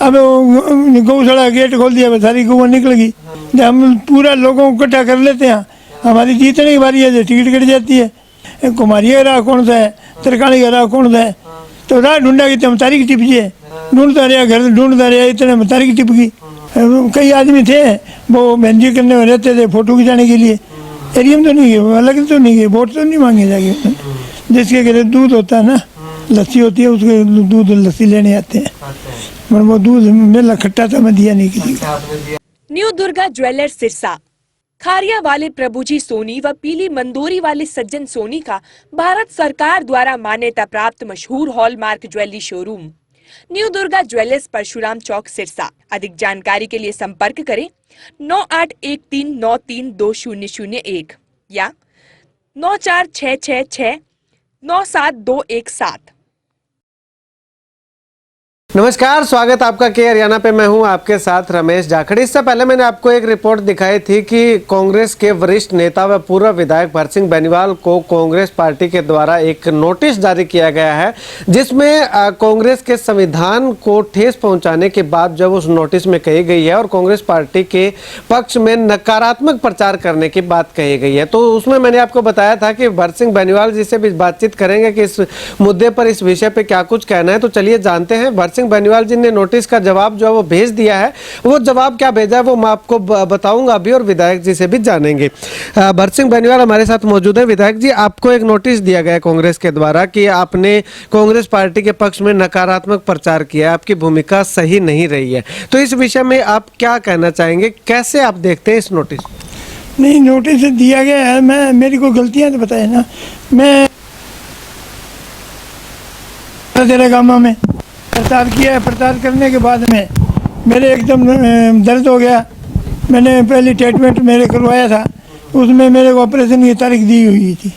अब गौशाला गेट खोल दिया, सारी गौ निकल गई। जब हम पूरा लोगों को इकट्ठा कर लेते हैं, हमारी जीतने की बारी है, जो टिकट कट जाती है। कुमारी का राह कौन सा है, तरकाली का राह कौन सा है, तो राह ढूंढा कि तुम तारीख टिप गए, ढूंढता रहा, घर ढूंढता रहा, इतने में तारीख टिप गई। कई आदमी थे वो बहनजी करने में रहते थे फोटो खिंचाने के लिए, एरियम तो नहीं गए, अलग तो नहीं गए, वोट तो नहीं मांगे जाके। जिसके घर दूध होता है ना, लस्सी होती है, उसके दूध लस्सी लेने आते हैं, पर वो दूध मेरा खट्टा था, मैं दिया नहीं किसी को। न्यू दुर्गा ज्वेलर्स सिरसा, खारिया वाले प्रभुजी सोनी व पीली मंदोरी वाले सज्जन सोनी का भारत सरकार द्वारा मान्यता प्राप्त मशहूर hallmark jewellery showroom new Durga jewellers, Parshuram Chowk, Sirsa. अधिक जानकारी के लिए संपर्क करें 9813932001 या 9466697217। नमस्कार, स्वागत आपका के हरियाणा पे। मैं हूं आपके साथ रमेश जाखड़। इससे पहले मैंने आपको एक रिपोर्ट दिखाई थी कि कांग्रेस के वरिष्ठ नेता व पूर्व विधायक भरत सिंह बेनीवाल को कांग्रेस पार्टी के द्वारा एक नोटिस जारी किया गया है, जिसमें कांग्रेस के संविधान को ठेस पहुंचाने की बात जब उस नोटिस में कही गई है और कांग्रेस पार्टी के पक्ष में नकारात्मक प्रचार करने की बात कही गई है। तो उसमें मैंने आपको बताया था कि भरत सिंह बेनीवाल जी से भी बातचीत करेंगे कि इस मुद्दे पर, इस विषय पर क्या कुछ कहना है। तो चलिए जानते हैं। भरत सिंह बेनीवाल जी ने नोटिस का जवाब जो है वो भेज दिया है। वो जवाब क्या भेजा है वो मैं आपको बताऊंगा अभी, और विधायक जी से भी जानेंगे। भरत सिंह बेनीवाल हमारे साथ मौजूद है। विधायक जी, आपको एक नोटिस दिया गया है कांग्रेस के द्वारा कि आपने कांग्रेस पार्टी के पक्ष में नकारात्मक प्रचार किया है, आपकी भूमिका सही नहीं रही है। तो इस विषय में आप क्या कहना चाहेंगे, कैसे आप देखते हैं इस नोटिस? नहीं, नोटिस दिया गया है, मैं मेरी कोई गलतियां तो बताए ना। मैं तेरे गाँव में प्रचार किया है, प्रचार करने के बाद में मेरे एकदम दर्द हो गया। मैंने पहले ट्रीटमेंट मेरे करवाया था, उसमें मेरे को ऑपरेशन की तारीख दी हुई थी,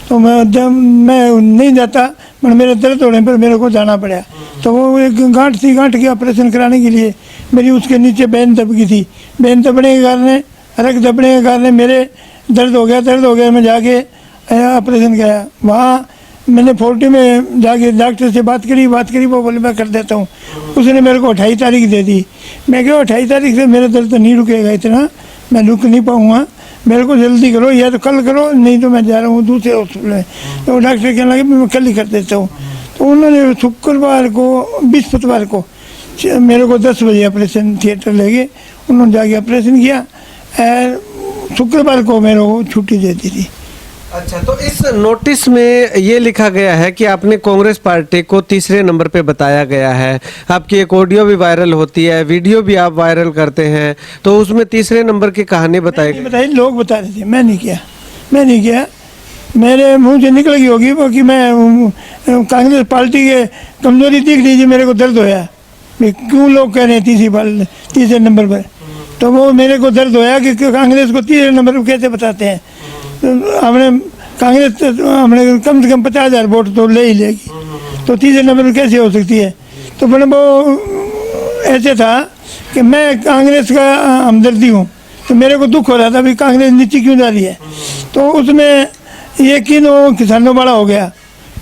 तो मैं नहीं जाता, पर मेरे दर्द होने पर मेरे को जाना पड़ा। तो वो एक गांठ थी, गांठ की ऑपरेशन कराने के लिए मेरी उसके नीचे बेन दब गई थी। बेन दबने के कारण, रक्त दबने के कारण मेरे दर्द हो गया। मैं जाके ऑपरेशन कराया। वहाँ मैंने 40 में जाके डॉक्टर से बात करी, वो बोले मैं कर देता हूँ। उसने मेरे को 28 तारीख दे दी। मैं क्यों 28 तारीख से मेरा दर्द नहीं रुकेगा, इतना मैं रुक नहीं पाऊँगा, मेरे को जल्दी करो, या तो कल करो, नहीं तो मैं जा रहा हूँ दूसरे हॉस्पिटल में। तो डॉक्टर कहने लगे मैं कल ही कर देता हूँ। तो उन्होंने शुक्रवार को, बृहस्पतिवार को मेरे को 10 बजे ऑपरेशन थिएटर ले गए। उन्होंने जाके ऑपरेशन किया। शुक्रवार को मेरे को छुट्टी दे दी थी। अच्छा, तो इस नोटिस में ये लिखा गया है कि आपने कांग्रेस पार्टी को तीसरे नंबर पे बताया गया है। आपकी एक ऑडियो भी वायरल होती है, वीडियो भी आप वायरल करते हैं, तो उसमें तीसरे नंबर की कहानी बताई गई। लोग बता रहे थे, मैं नहीं किया। मेरे मुंह से निकल गई होगी वो कि मैं कांग्रेस पार्टी के कमजोरी दिख रही थी, मेरे को दर्द होया। क्यों लोग कह रहे हैं तीसरे नंबर पर, तो वो मेरे को दर्द होया कि कांग्रेस को तीसरे नंबर पर कैसे बताते हैं। हमने कम से कम 50,000 वोट तो ले ही लेगी, तो तीसरे नंबर पर कैसे हो सकती है। तो मैंने वो ऐसे था कि मैं कांग्रेस का हमदर्दी हूँ, तो मेरे को दुख हो रहा था भी कांग्रेस नीचे क्यों जा रही है। तो उसमें यकीन हो किसानों बड़ा हो गया।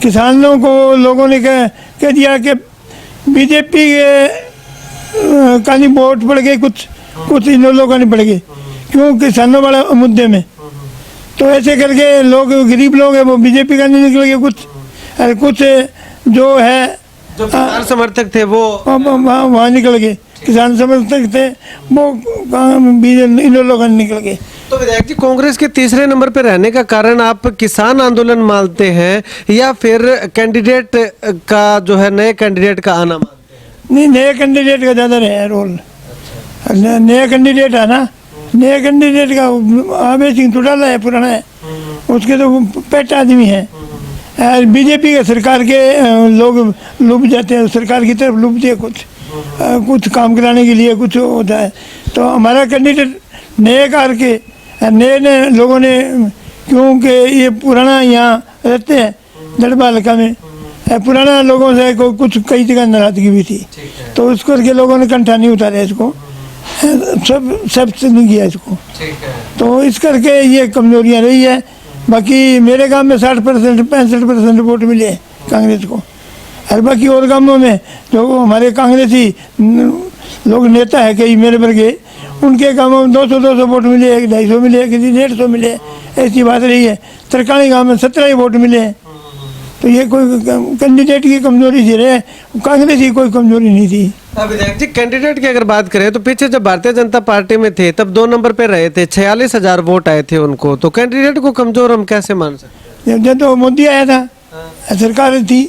किसानों को लोगों ने कह दिया कि बीजेपी के का नहीं वोट पड़ गए, कुछ इन लोगों का नहीं पड़ गए, क्यों किसानों बड़ा मुद्दे में। तो ऐसे करके लोग, गरीब लोग हैं, वो बीजेपी का नहीं निकल गए, कुछ जो है जो किसान समर्थक थे वो वहाँ निकल गए। किसान समर्थक थे वो इन लोगों का निकल गए। तो विधायक जी, कांग्रेस के तीसरे नंबर पर रहने का कारण आप किसान आंदोलन मानते हैं या फिर कैंडिडेट का जो है, नए कैंडिडेट का आना मानते हैं? नहीं, नए कैंडिडेट का ज़्यादा है रोल। नया कैंडिडेट है ना, नया कैंडिडेट का आवेश सिंह चौटाला है, पुराना है, उसके तो पेट आदमी है। बीजेपी के सरकार के लोग लुभ जाते हैं, सरकार की तरफ लुभते हैं, कुछ काम कराने के लिए कुछ होता है। तो हमारा कैंडिडेट नए कार के नए लोगों ने, क्योंकि ये पुराना यहाँ रहते हैं दड़बा हल्का में, पुराना लोगों से कुछ कई जगह नाराजगी भी थी, तो उसको के लोगों ने कंठा नहीं उतारा इसको, सब नहीं किया इसको। तो इस करके ये कमजोरियाँ रही है। बाकी मेरे गांव में 60% 65% वोट मिले कांग्रेस को, और बाकी और गांवों में जो हमारे कांग्रेसी लोग नेता है कई मेरे वर्गे, उनके गाँव में 200 वोट मिले, 250 मिले, किसी 150 मिले, ऐसी बात रही है। तरकाणी गाँव में 17 ही वोट मिले हैं। तो ये कोई कैंडिडेट की कमजोरी थी रहे, कांग्रेस की कोई कमजोरी नहीं थी। विधायक जी, कैंडिडेट की अगर बात करें तो पीछे जब भारतीय जनता पार्टी में थे तब 2 नंबर पे रहे थे, 46,000 वोट आए थे उनको, तो कैंडिडेट को कमजोर हम कैसे मान सकते हैं? जब तो मोदी आया था, सरकार थी,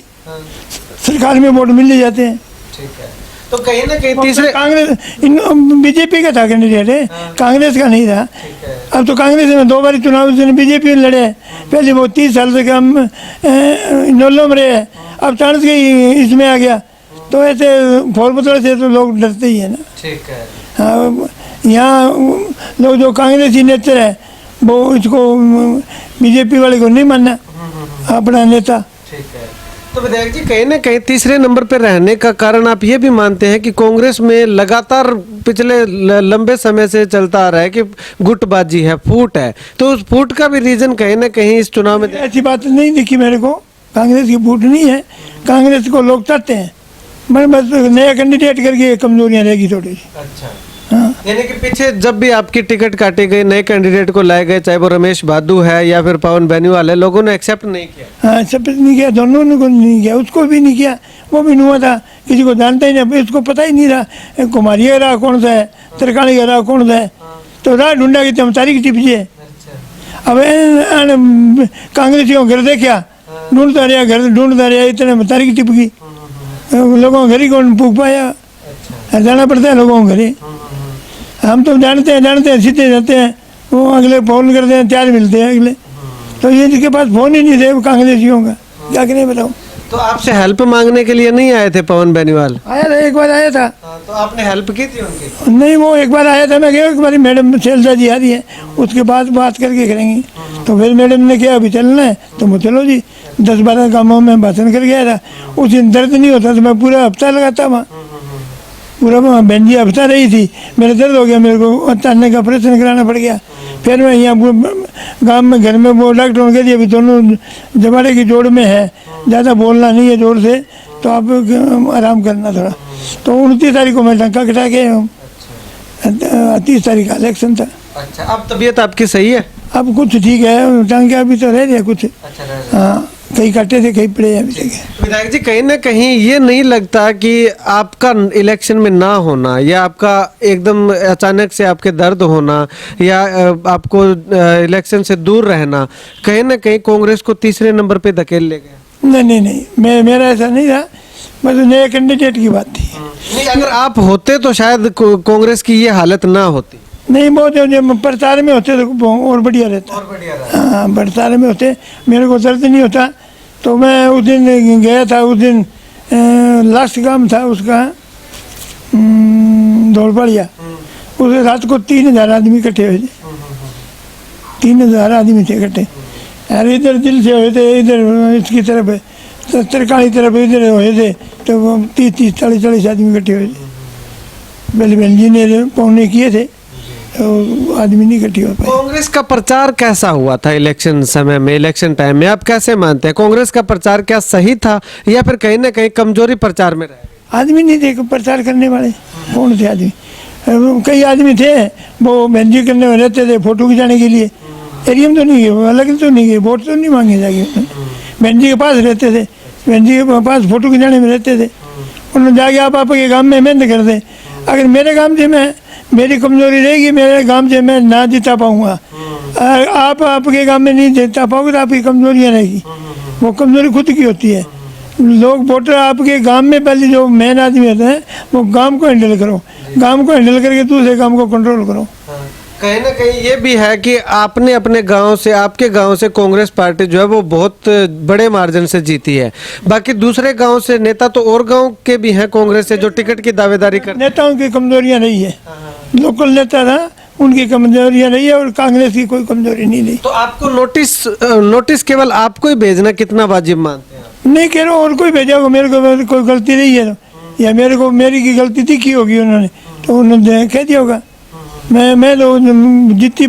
सरकार में वोट मिल जाते हैं। ठीक है, तो कहीं ना कहीं तीसरे कांग्रेस बीजेपी का था कैंडिडेट है, कांग्रेस का नहीं था। अब तो कांग्रेस में 2 बार चुनाव बीजेपी में लड़े, पहले वो 30 साल से हम नल्लो में रहे, अब चांस के इसमें आ गया, तो ऐसे फोल बदल से तो लोग डरते ही है ना। ठीक है। हाँ, यहाँ लोग जो कांग्रेसी नेता है वो इसको बीजेपी वाले को नहीं मानना अपना नेता। ठीक है, तो विधायक जी कहीं ना कहीं तीसरे नंबर पर रहने का कारण आप ये भी मानते हैं कि कांग्रेस में लगातार पिछले लंबे समय से चलता आ रहा है कि गुटबाजी है, फूट है, तो उस फूट का भी रीजन कहीं ना कहीं इस चुनाव में? ऐसी बात नहीं दिखी मेरे को, कांग्रेस की फूट नहीं है, कांग्रेस को लोग चाहते हैं, मैं बस नया कैंडिडेट करके कमजोरियाँ रहेगी थोड़ी सी। अच्छा, हाँ, यानी कि पीछे जब भी आपकी टिकट काटी गई, नए कैंडिडेट को लाए गए, चाहे वो रमेश बादू है या फिर पवन बेनीवाल है, लोगों ने एक्सेप्ट नहीं किया। हाँ, सब नहीं किया, दोनों ने को नहीं किया, उसको भी नहीं किया, वो भी हुआ था, किसी को जानता ही नहीं, इसको पता ही नहीं था कुमारी का राह कौन सा है, तरकाणी का राह कौन सा है, तो राह ढूंढा कि तुम तारीख टिपिए। अब कांग्रेसियों घर देखा, ढूंढता रहा, इतने तारीख टिप गई, लोगों को घर ही कौन पूछ पाया, जाना पड़ता है लोगों को घर ही। हम तो जानते हैं सीधे जाते हैं, वो अगले फोन करते हैं, 4 मिलते हैं अगले, तो ये जिसके पास फोन ही नहीं थे कांग्रेसियों का, क्या करें बताओ। तो आपसे हेल्प मांगने के लिए नहीं आए थे पवन बेनीवाल? आया था, एक बार आया था। तो आपने हेल्प की थी उनकी? नहीं, वो एक बार आया था, मैं गया एक बार, मैडम शैलजा जी आ रही है, उसके बाद बात करके करेंगे, तो फिर मैडम ने कहा अभी चलना है, तो मैं चलो जी, 10-12 कामों में भाषण कर गया था। उस दिन दर्द नहीं होता तो मैं पूरा हफ्ता लगाता वहाँ, पूरा बहन जी हफ्ता रही थी, मेरा दर्द हो गया, मेरे को अचानक ऑपरेशन कराना पड़ गया। फिर मैं यहाँ गांव में घर में वो डॉक्टर कह दिया अभी दोनों जमाने की जोड़ में है, ज़्यादा बोलना नहीं है जोर से, तो आप आराम करना थोड़ा। तो 29 तारीख को मैं टंका कटा के, 30 तारीख का इलेक्शन था। अच्छा, अब तबीयत आपकी सही है? अब कुछ ठीक है, टंका अभी तो रह गया कुछ। अच्छा, हाँ, कहीं कटे थे, कहीं पड़े अभी तक। विधायक जी कहीं ना कहीं ये नहीं लगता कि आपका इलेक्शन में ना होना या आपका एकदम अचानक से आपके दर्द होना या आपको इलेक्शन से दूर रहना कहीं ना कहीं कांग्रेस को तीसरे नंबर पे धकेल ले गया? नहीं, मेरा ऐसा नहीं था, बस नए कैंडिडेट की बात थी। नहीं, अगर आप होते तो शायद कांग्रेस की ये हालत ना होती। नहीं, बहुत जब प्रचार में होते तो और बढ़िया रहता। हाँ, प्रचार में होते, मेरे को दर्द नहीं होता, तो मैं उस दिन गया था, उस दिन लास्ट काम था उसका दौड़पाड़िया, उस रात को 3,000 आदमी इकट्ठे हुए थे, 3,000 आदमी थे इकट्ठे, यार इधर दिल से हुए थे, इधर इसकी तरफ तरकाणी तरफ इधर हुए थे, तो 30-40 आदमी इकट्ठे हुए थे। पहले बहन जी ने पौने किए थे, तो आदमी नहीं इकट्ठी हो पाए। कांग्रेस का प्रचार कैसा हुआ था इलेक्शन समय में, इलेक्शन टाइम में? आप कैसे मानते हैं कांग्रेस का प्रचार क्या सही था या फिर कहीं ना कहीं कमजोरी प्रचार में रहे? आदमी नहीं थे प्रचार करने वाले, कौन थे आदमी? कई आदमी थे वो बहन जी करने में रहते थे, फोटो खिंचाने के लिए, एरिया में तो नहीं गए, अलग तो नहीं गए, वोट तो नहीं मांगे जाके, बहन जी के पास रहते थे, बहन जी के पास फोटो खिंचाने में रहते थे। उन्होंने जाके आप आपके गाँव में मेहनत कर दे, अगर मेरे गाँव से मैं, मेरी कमजोरी रहेगी, मेरे गांव से मैं ना जिता पाऊंगा, आप आपके गांव में नहीं जिता पाओगे तो आपकी कमजोरियाँ रहेगी, वो कमजोरी खुद की होती है। लोग वोटर आपके गांव में पहले जो मेन आदमी होते हैं वो गांव को हैंडल करो, गांव को हैंडल करके दूसरे काम को कंट्रोल करो। कहीं ना कहीं ये भी है कि आपने अपने गांव से, आपके गांव से कांग्रेस पार्टी जो है वो बहुत बड़े मार्जिन से जीती है, बाकी दूसरे गांव से नेता तो और गांव के भी हैं कांग्रेस से जो टिकट की दावेदारी करते हैं। नेताओं की कमजोरियाँ नहीं है, लोकल नेता था उनकी कमजोरियाँ नहीं है और कांग्रेस की कोई कमजोरी नहीं रही। तो आपको नोटिस केवल आपको ही भेजना कितना वाजिब मानते हैं? नहीं कह रहा हूँ और कोई भेजा होगा, मेरे को कोई गलती नहीं है तो, या मेरे को मेरी की गलती दिखी होगी उन्होंने, तो उन्होंने कह दिया होगा। मैं जितनी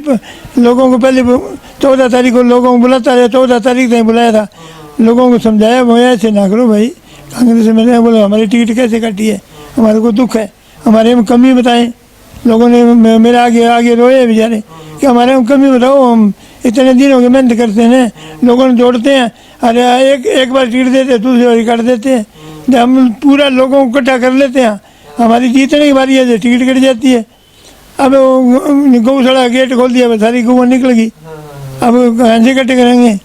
लोगों को पहले 14 तारीख को लोगों को बुलाता रहा, 14 तारीख तक बुलाया था, लोगों को समझाया वो ऐसे ना करो भाई, कांग्रेस से मैंने बोला हमारी टिकट कैसे काटी है, हमारे को दुख है, हमारे में कमी बताएं। लोगों ने मेरे आगे आगे रोए बेचारे कि हमारे में कमी बताओ, हम इतने दिन हो गए मेहनत करते हैं, लोगों ने जोड़ते हैं, अरे एक बार टीट देते दूसरी बार काट देते हैं, जब हम पूरा लोगों को इकट्ठा कर लेते हैं हमारी जीतने की बारी है टिकट कट जाती है। अब गौशाला गेट खोल दिया, सारी गौ निकल गई, अब कहाँ से इकट्ठे करेंगे।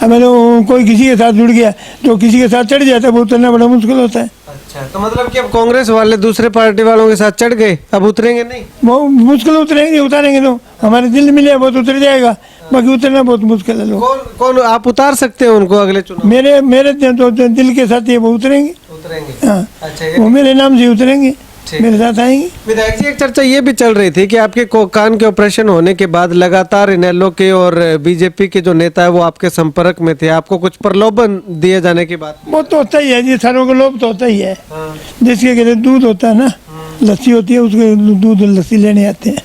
अब तो कोई किसी के साथ जुड़ गया तो किसी के साथ चढ़ जाता है, वो उतरना बड़ा मुश्किल होता है। अच्छा, तो मतलब कि अब कांग्रेस वाले दूसरे पार्टी वालों के साथ चढ़ गए, अब उतरेंगे नहीं? वो मुश्किल उतरेंगे, उतारेंगे तो हमारे दिल मिले बहुत उतर जाएगा, बाकी उतरना बहुत मुश्किल है। लोग कौन आप उतार सकते हैं उनको अगले चुनाव? मेरे तो दिल के साथ ये वो उतरेंगे। हाँ, अच्छा, वो मेरे नाम से उतरेंगे, मेरे साथ आएंगे। विधायक जी, एक चर्चा ये भी चल रही थी कि आपके कान के ऑपरेशन होने के बाद लगातार इनेलो के और बीजेपी के जो नेता है वो आपके संपर्क में थे, आपको कुछ प्रलोभन दिए जाने की बात? वो तो होता ही है जी, सारों को लोभ तो होता ही है। जिसके कहते दूध होता है ना, लस्सी होती है, उसके दूध लस्सी लेने आते हैं,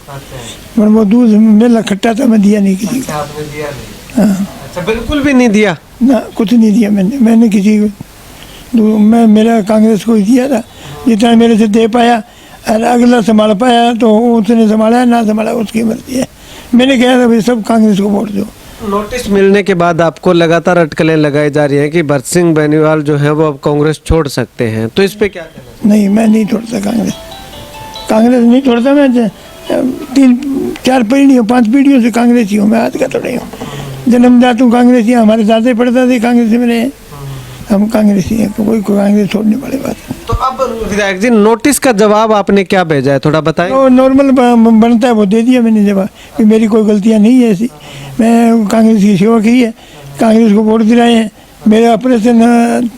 पर वो दूध मेरा खट्टा था, मैं दिया नहीं किसी को। आपने दिया नहीं? हाँ, अच्छा, बिल्कुल भी नहीं दिया? ना, कुछ नहीं दिया मैंने किसी को। मैं मेरा कांग्रेस को ही दिया था, जितना मेरे से दे पाया, और अगला संभाल पाया तो उसने संभाला, ना संभाला उसकी मर्जी है। मैंने कहा था भाई सब कांग्रेस को वोट दो। नोटिस मिलने के बाद आपको लगातार अटकलें लगाई जा रही हैं कि भरसिंह बेनीवाल जो है वो अब कांग्रेस छोड़ सकते हैं, तो इस पे क्या कहना? नहीं, मैं नहीं छोड़ता कांग्रेस नहीं छोड़ता। मैं 3-4 पीढ़ियों 5 पीढ़ियों से कांग्रेस ही हूँ, मैं आज का थोड़ा ही हूँ। जन्मजात हूँ कांग्रेस ही, हमारे दादे पड़ता थे कांग्रेस में रहे, हम कांग्रेस ही हैं, कोई कांग्रेस छोड़ने वाली बात नहीं। तो अब विधायक जी, नोटिस का जवाब आपने क्या भेजा है, थोड़ा बताएं? वो नॉर्मल बनता है वो दे दिया मैंने जवाब कि मेरी कोई गलतियाँ नहीं है ऐसी, मैं कांग्रेस की सेवा की है, कांग्रेस को वोट दिलाए हैं। मेरा ऑपरेशन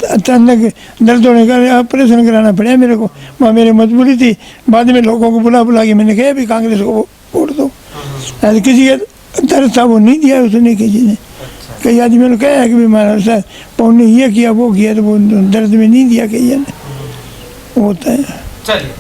अचानक दर्द होने का ऑपरेशन कराना पड़ा मेरे को, वहाँ मेरी मजबूरी थी। बाद में लोगों को बुला के मैंने कहा भी कांग्रेस को वोट दो। ऐसे किसी का दर्द था वो नहीं दिया उसने, किसी ने, कई आदमियों ने कहा है कि भी हमारा सर पौने ये किया वो किया, तो वो दर्द में नहीं दिया कई ने, होता है। चलिए,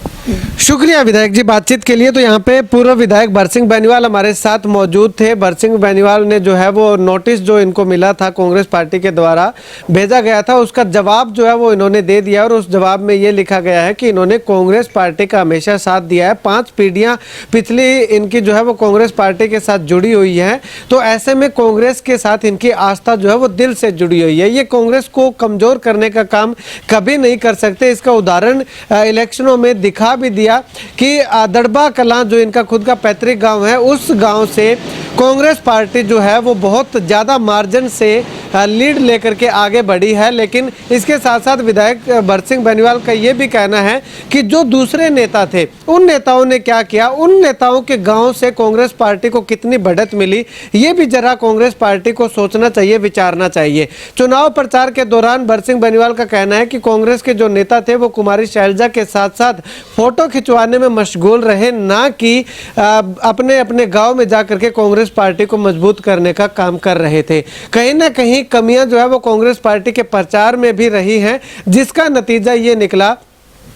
शुक्रिया विधायक जी बातचीत के लिए। तो यहाँ पे पूर्व विधायक भरसिंह बेनीवाल हमारे साथ मौजूद थे। भरसिंह बेनीवाल ने जो है वो नोटिस जो इनको मिला था कांग्रेस पार्टी के द्वारा भेजा गया था, उसका जवाब जो है वो इन्होंने दे दिया, और उस जवाब में ये लिखा गया है कि इन्होंने कांग्रेस पार्टी का हमेशा साथ दिया है। 5 पीढ़ियाँ पिछली इनकी जो है वो कांग्रेस पार्टी के साथ जुड़ी हुई है, तो ऐसे में कांग्रेस के साथ इनकी आस्था जो है वो दिल से जुड़ी हुई है। ये कांग्रेस को कमजोर करने का काम कभी नहीं कर सकते। इसका उदाहरण इलेक्शनों में दिखा भी दिया कि दड़बा कलां जो इनका खुद का पैतृक गांव है, उस गांव से कांग्रेस पार्टी जो है वो बहुत ज़्यादा मार्जिन से लीड लेकर के आगे बढ़ी है। लेकिन इसके साथ साथ विधायक भरसिंह बेनीवाल का ये भी कहना है कि जो दूसरे नेता थे उन नेताओं ने क्या किया, उन नेताओं के गांव से कांग्रेस पार्टी को कितनी बढ़त मिली, ये भी जरा कांग्रेस पार्टी को सोचना चाहिए, विचारना चाहिए। चुनाव प्रचार के दौरान भरसिंह बेनीवाल का कहना है कि कांग्रेस के जो नेता थे वो कुमारी शैलजा के साथ साथ फोटो खिंचवाने में मशगूल रहे, ना कि अपने अपने गांव में जाकर के कांग्रेस पार्टी को मजबूत करने का काम कर रहे थे। कहीं ना कहीं कमियां जो है वो कांग्रेस पार्टी के प्रचार में भी रही हैं, जिसका नतीजा ये निकला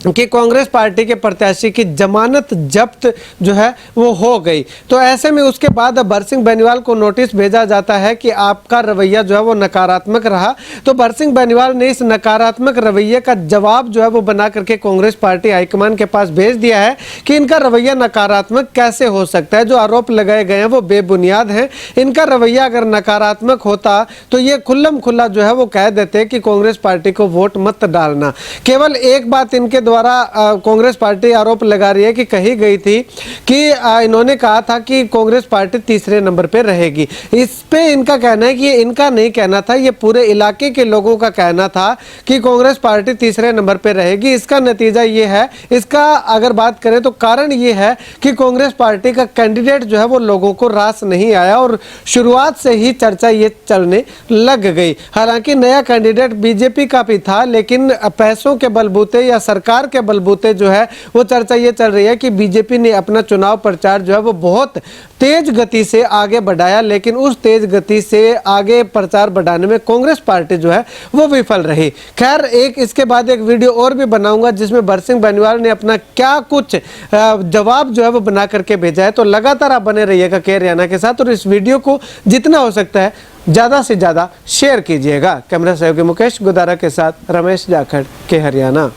कि कांग्रेस पार्टी के प्रत्याशी की जमानत जब्त जो है वो हो गई। तो ऐसे में उसके बाद अब भरसिंह बेनीवाल को नोटिस भेजा जाता है कि आपका रवैया जो है वो नकारात्मक रहा। तो भरसिंह बेनीवाल ने इस नकारात्मक रवैये का जवाब जो है वो बना करके कांग्रेस पार्टी हाईकमान के पास भेज दिया है कि इनका रवैया नकारात्मक कैसे हो सकता है, जो आरोप लगाए गए हैं वो बेबुनियाद हैं। इनका रवैया अगर नकारात्मक होता तो ये खुल्लम खुल्ला जो है वो कह देते कि कांग्रेस पार्टी को वोट मत डालना। केवल एक बात इनके द्वारा कांग्रेस पार्टी आरोप लगा रही है कि कही गई थी कि इन्होंने कहा था कि कांग्रेस पार्टी तीसरे नंबर पे रहेगी। इस पे इनका कहना है कि ये इनका नहीं कहना था, ये पूरे इलाके के लोगों का कहना था कि कांग्रेस पार्टी तीसरे नंबर पे रहेगी। इसका नतीजा ये है, इसका अगर बात करें तो कारण ये है कि कांग्रेस पार्टी का कैंडिडेट जो है वो लोगों को रास नहीं आया और शुरुआत से ही चर्चा ये चलने लग गई। हालांकि नया कैंडिडेट बीजेपी का भी था, लेकिन पैसों के बलबूते या सरकार के बलबूते जो है वो चर्चा ये चल रही है कि बीजेपी ने अपना चुनाव प्रचार जो है वो बहुत तेज गति से आगे बढ़ाया, लेकिन उस तेज गति से आगे प्रचार बढ़ाने में कांग्रेस पार्टी जो है वो विफल रही। खैर, एक इसके बाद एक वीडियो और भी बनाऊंगा जिसमें भरसिंह बेनीवाल ने अपना क्या कुछ जवाब जो है वो बना करके भेजा है। तो लगातार आप बने रहिएगा के हरियाणा के साथ, और इस वीडियो को जितना हो सकता है ज़्यादा से ज़्यादा शेयर कीजिएगा। कैमरा सहयोगी मुकेश गुदारा के साथ रमेश जाखड़, के हरियाणा।